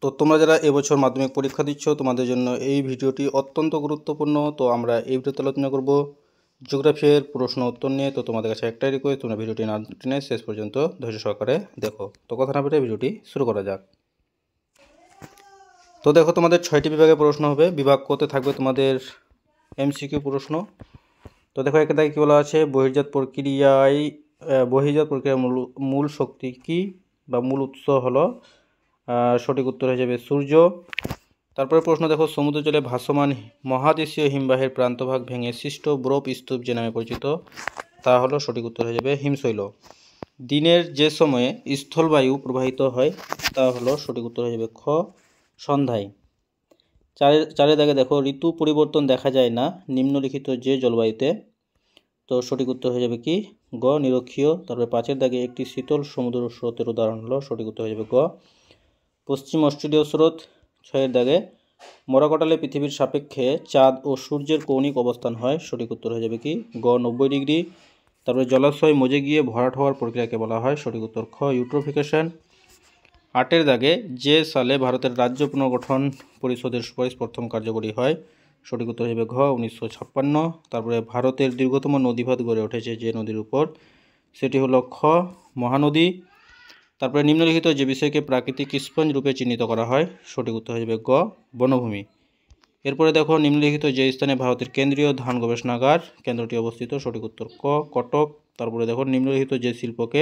তো তোমরা যারা এবছর মাধ্যমিক পরীক্ষা দিচ্ছ তোমাদের জন্য এই ভিডিওটি অত্যন্ত গুরুত্বপূর্ণ। তো আমরা এই ভিডিওতে আলোচনা করব জিওগ্রাফির প্রশ্ন উত্তর নিয়ে। তো তোমাদের কাছে একটাই রিকোয়েস্ট, তোমরা ভিডিওটি না টেনে শেষ পর্যন্ত ধৈর্য সহকারে দেখো। তো কথা না বলে ভিডিওটি শুরু করা যাক। তো দেখো, তোমাদের 6টি বিভাগে প্রশ্ন হবে। বিভাগ কোতে থাকবে তোমাদের এমসিকিউ প্রশ্ন। তো দেখো, একে দাগে কী বলা আছে, বহির্জাত প্রক্রিয়ার মূল শক্তি কী বা মূল উৎস হলো, সঠিক উত্তর হয়ে যাবে সূর্য। তারপরে প্রশ্ন দেখো, সমুদ্র জলে ভাসমান মহাদেশীয় হিমবাহের প্রান্তভাগ ভেঙে সৃষ্ট বরফ স্তূপ যে নামে পরিচিত, তা হলো সঠিক উত্তর হয়ে যাবে হিমশৈল। দিনের যে সময়ে স্থলবায়ু প্রবাহিত হয় তা হলো সঠিক উত্তর হয়ে যাবে খ সন্ধ্যায়। চারের দাগে দেখো, ঋতু পরিবর্তন দেখা যায় না নিম্নলিখিত যে জলবায়ুতে, তো সঠিক উত্তর হয়ে যাবে কি গ নিরক্ষীয়। তারপরে 5এর দাগে একটি শীতল সমুদ্র স্রোতের উদাহরণ হলো, সঠিক উত্তর হয়ে যাবে গ পশ্চিম অস্ট্রেলীয় স্রোত। 6এর দাগে মরাকটালে পৃথিবীর সাপেক্ষে চাঁদ ও সূর্যের কৌণিক অবস্থান হয়, সঠিক উত্তর হয়ে যাবে কি গ 90 ডিগ্রি। তারপরে জলাশয় মজে গিয়ে ভরাট হওয়ার প্রক্রিয়াকে বলা হয়, সঠিক উত্তর খ ইউট্রোফিকেশন। 8এর দাগে যে সালে ভারতের রাজ্য পুনর্গঠন পরিষদের সুপারিশ প্রথম কার্যকরী হয়, সঠিক উত্তর হবে ঘ 1956। তারপরে ভারতের দীর্ঘতম নদীভাত গড়ে উঠেছে যে নদীর উপর, সেটি হলো খ মহানদী। তারপরে নিম্নলিখিত যে বিষয়কে প্রাকৃতিক স্পঞ্জ রূপে চিহ্নিত করা হয়, সঠিক উত্তর হয়ে যাবে গ বনভূমি। এরপরে দেখো, নিম্নলিখিত যে স্থানে ভারতের কেন্দ্রীয় ধান গবেষণাগার কেন্দ্রটি অবস্থিত, সঠিক উত্তর ক কটক। তারপরে দেখো, নিম্নলিখিত যে শিল্পকে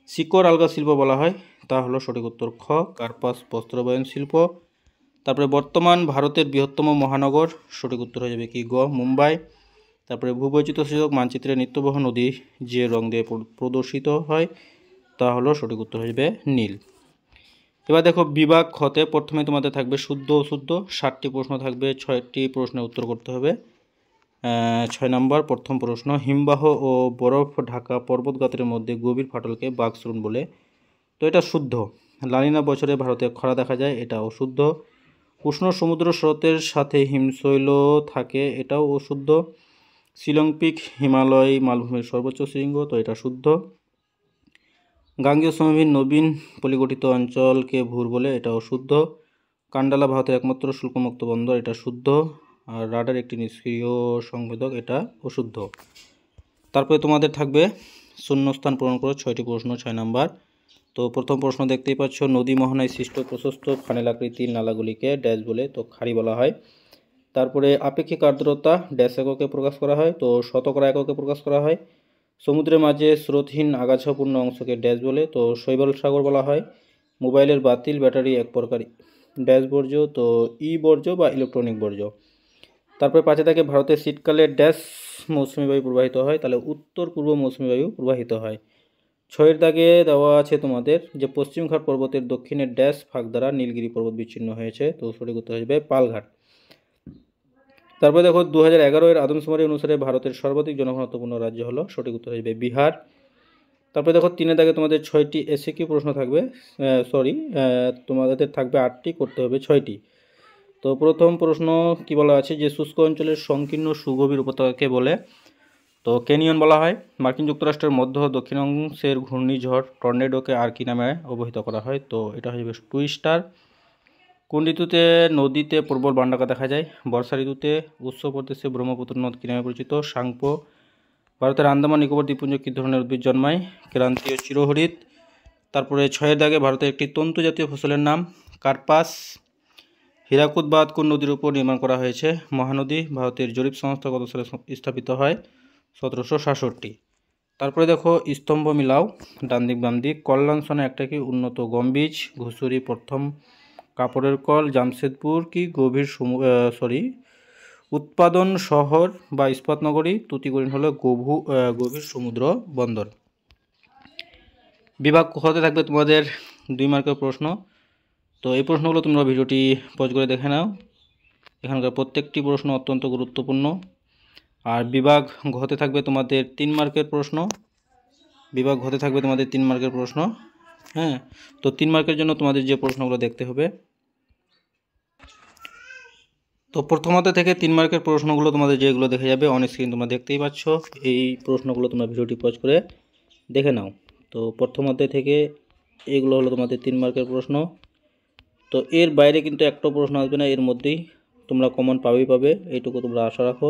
শিকড় আলগা শিল্প বলা হয়, তা হলো সঠিক উত্তর খ কার্পাস বস্ত্রবয়ন শিল্প। তারপরে বর্তমান ভারতের বৃহত্তম মহানগর, সঠিক উত্তর হয়ে যাবে কি গ মুম্বাই। তারপরে ভূবৈচিত্র্য সূচক মানচিত্রে নিত্যবহ নদী যে রং দিয়ে প্রদর্শিত হয়, তা হলো সঠিক উত্তর হয়ে যাবে নীল। এবার দেখো, বিভাগ খতে প্রথমে তোমাদের থাকবে শুদ্ধ অশুদ্ধ, 60টি প্রশ্ন থাকবে, 6টি প্রশ্নের উত্তর করতে হবে। 6 নম্বর প্রথম প্রশ্ন, হিমবাহ ও বরফ ঢাকা পর্বতগাত্রের মধ্যে গভীর ফাটলকে বাকস্রুণ বলে, তো এটা শুদ্ধ। লানিনা বছরে ভারতে খরা দেখা যায়, এটা অশুদ্ধ। উষ্ণ সমুদ্র স্রোতের সাথে হিমশৈল থাকে, এটাও অশুদ্ধ। শিলং পিক হিমালয় মালভূমির সর্বোচ্চ শৃঙ্গ, তো এটা শুদ্ধ। গাঙ্গেয় সমভূমির নবীন পলিগঠিত অঞ্চলকে ভুর বলে, এটা অশুদ্ধ। কান্ডালা ভারতের একমাত্র শুল্কমুক্ত বন্দর, এটা শুদ্ধ। আর রাডার একটি নিষ্ক্রিয় সংবেদক, এটা অশুদ্ধ। তারপরে তোমাদের থাকবে শূন্যস্থান পূরণ করো, 6টি প্রশ্ন, 6 নাম্বার। তো প্রথম প্রশ্ন দেখতেই পাচ্ছ, নদী মোহনায় সৃষ্ট প্রশস্ত ফানেল আকৃতির নালাগুলিকে ড্যাশ বলে, তো খাড়ি বলা হয়। তারপরে আপেক্ষিক আর্দ্রতা ড্যাশ এককে প্রকাশ করা হয়, তো শতকরা এককে প্রকাশ করা হয়। সমুদ্রের মাঝে স্রোতহীন আগাছাপূর্ণ অংশকে ড্যাশ বলে, তো শৈবাল সাগর বলা হয়। মোবাইলের বাতিল ব্যাটারি এক প্রকার ড্যাশ বর্জ্য, তো ই বর্জ্য বা ইলেকট্রনিক বর্জ্য। তারপরে 5 থেকে ভারতের শীতকালে ড্যাশ মৌসুমি বায়ু প্রবাহিত হয়, তাহলে উত্তর পূর্ব মৌসুমি বায়ু প্রবাহিত হয়। 6 দাগে দেওয়া আছে তোমাদের যে পশ্চিমঘাট পর্বতের দক্ষিণে ড্যাশ ফাঁক দ্বারা নীলগিরি পর্বত বিচ্ছিন্ন হয়েছে, তো সঠিক উত্তর হয়ে যাবে পালঘাট। তারপরে দেখো, 2011 আদমশুমারি অনুসারে ভারতের সর্বাধিক জনঘনত্বপূর্ণ রাজ্য হলো, সঠিক উত্তর হয়ে যাবে বিহার। তারপরে দেখো, 3 দাগে তোমাদের 6টি এসিকিউ প্রশ্ন থাকবে, তোমাদের থাকবে 8টি, করতে হবে 6টি। তো প্রথম প্রশ্ন কি বলা আছে, যে শুষ্ক অঞ্চলের সংকীর্ণ সুগভীর উপত্যকাকে বলে, তো ক্যানিয়ন বলা হয়। মার্কিন যুক্তরাষ্ট্রের মধ্য দক্ষিণ অংশের ঘূর্ণিঝড় টর্নেডোকে আর কি নামে অভিহিত করা হয়, তো এটা হয়ে যাবে টুইস্টার। কোন ঋতুতে নদীতে প্রবল বান্ডাকা দেখা যায়, বর্ষা ঋতুতে। উৎস প্রদেশে ব্রহ্মপুত্র নদ কি নামে পরিচিত, সাংপো। ভারতের আন্দামান নিকোবর দ্বীপপুঞ্জ কী ধরনের উদ্ভিদ জন্মায়, ক্রান্তীয় চিরহরিৎ। তারপরে 6 দাগে ভারতের একটি তন্তু জাতীয় ফসলের নাম কার্পাস। হীরাকুদ বাঁধ কোন নদীর উপর নির্মাণ করা হয়েছে, মহানদী। ভারতের জরিপ সংস্থা কত সালে স্থাপিত হয়, 1766। তারপরে দেখো, স্তম্ভ মিলাও ডান দিক বাম দিক। কল্যাণ সনে একটা কি উন্নত গমবীজ, ঘুষুরি প্রথম কাপড়ের কল, জামশেদপুর কি গভীর উৎপাদন শহর বা ইস্পাত নগরী, তুতিকোরিন হলো গভীর সমুদ্র বন্দর। বিভাগ হতে থাকবে তোমাদের 2 মার্কের প্রশ্ন। তো এই প্রশ্নগুলো তোমরা ভিডিওটি পজ করে দেখে নাও, এখানকার প্রত্যেকটি প্রশ্ন অত্যন্ত গুরুত্বপূর্ণ। আর বিভাগ হতে থাকবে তোমাদের 3 মার্কের প্রশ্ন, বিভাগ হতে থাকবে তোমাদের 3 মার্কের প্রশ্ন। হ্যাঁ, তো 3 মার্কের জন্য তোমাদের যে প্রশ্নগুলো দেখতে হবে, তো প্রথমত থেকে 3 মার্কের প্রশ্নগুলো তোমাদের যেগুলো দেখে যাবে অন স্ক্রিন তোমরা দেখতেই পাচ্ছ, এই প্রশ্নগুলো তোমরা ভিডিওটি পজ করে দেখে নাও। তো প্রথমত থেকে এগুলো হলো তোমাদের 3 মার্কের প্রশ্ন। তো এর বাইরে কিন্তু একটা প্রশ্ন আসবে না, এর মধ্যেই তোমরা কমন পাবে, এইটুকু তোমরা আশা রাখো।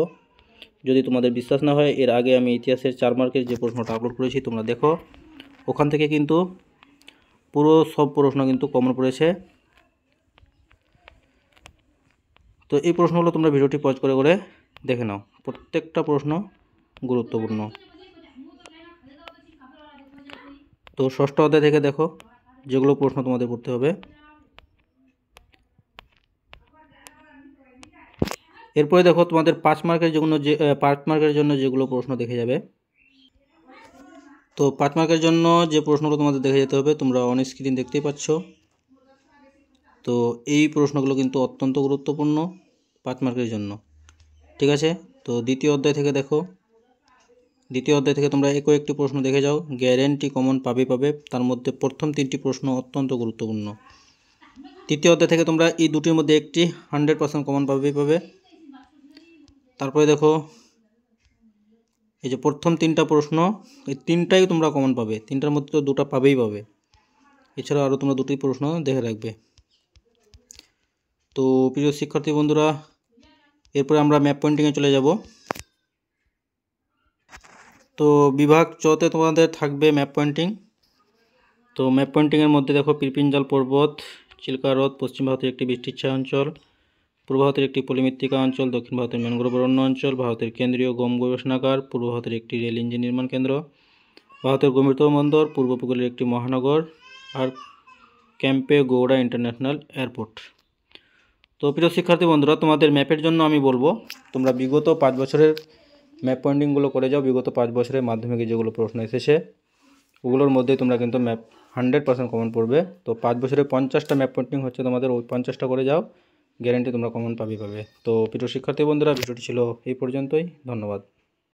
যদি তোমাদের বিশ্বাস না হয়, এর আগে আমি ইতিহাসের 4 মার্কের যে প্রশ্নটা আপলোড করেছি তোমরা দেখো, ওখান থেকে কিন্তু পুরো সব প্রশ্ন কিন্তু কমন পড়েছে। তো এই প্রশ্নগুলো তোমরা ভিডিওটি পজ করে করে দেখে নাও, প্রত্যেকটা প্রশ্ন গুরুত্বপূর্ণ। তো ষষ্ঠ অধ্যায় থেকে দেখো যেগুলো প্রশ্ন তোমাদের পড়তে হবে। এরপরে দেখো তোমাদের 5 মার্কের জন্য যেগুলো প্রশ্ন দেখে যাবে। তো 5 মার্কের জন্য যে প্রশ্নগুলো তোমাদের দেখে যেতে হবে তোমরা অন স্ক্রিন দেখতেই পাচ্ছ। তো এই প্রশ্নগুলো কিন্তু অত্যন্ত গুরুত্বপূর্ণ 5 মার্কের জন্য, ঠিক আছে। তো দ্বিতীয় অধ্যায় থেকে দেখো, দ্বিতীয় অধ্যায় থেকে তোমরা একটি প্রশ্ন দেখে যাও, গ্যারেন্টি কমন পাবে। তার মধ্যে প্রথম 3টি প্রশ্ন অত্যন্ত গুরুত্বপূর্ণ। তৃতীয় অধ্যায় থেকে তোমরা এই দুটির মধ্যে একটি 100% কমন পাবে। তারপরে দেখো এই যে প্রথম 3টা প্রশ্ন, এই 3টাই তোমরা কমন পাবে, 3টার মধ্যে তো 2টা পাবে। এছাড়া আরও তোমরা 2টি প্রশ্ন দেখে রাখবে। তো প্রিয় শিক্ষার্থী বন্ধুরা, এরপরে আমরা ম্যাপ পয়েন্টিংয়ে চলে যাব। তো বিভাগ চতে তোমাদের থাকবে ম্যাপ পয়েন্টিং। তো ম্যাপ পয়েন্টিংয়ের মধ্যে দেখো পিরপিঞ্জাল পর্বত, চিল্কা হ্রদ, পশ্চিম ভারতের একটি বৃষ্টির ছায়া অঞ্চল, পূর্ব ভারতের একটি পলিমৃত্তিকা অঞ্চল, দক্ষিণ ভারতের ম্যানগ্রোভ অরণ্য অঞ্চল, ভারতের কেন্দ্রীয় গম গবেষণাগার, পূর্ব ভারতের একটি রেল ইঞ্জিন নির্মাণ কেন্দ্র, ভারতের গভীরতম বন্দর, পূর্ব উপকূলের একটি মহানগর, আর ক্যাম্পে গৌড়া ইন্টারন্যাশনাল এয়ারপোর্ট। তো প্রিয় শিক্ষার্থী বন্ধুরা, তোমাদের ম্যাপের জন্য আমি বলবো তোমরা বিগত 5 বছরের ম্যাপ পয়েন্টিংগুলো করে যাও। বিগত 5 বছরের মাধ্যমিকে যেগুলো প্রশ্ন এসেছে ওগুলোর মধ্যে তোমরা কিন্তু ম্যাপ 100% কমন পড়বে। তো 5 বছরে 50টা ম্যাপ পয়েন্টিং হচ্ছে তোমাদের, ওই 50টা করে যাও, গ্যারেন্টি তোমরা কমন পাবে। তো প্রিয় শিক্ষার্থী বন্ধুরা, ভিডিওটি ছিল এই পর্যন্তই। ধন্যবাদ।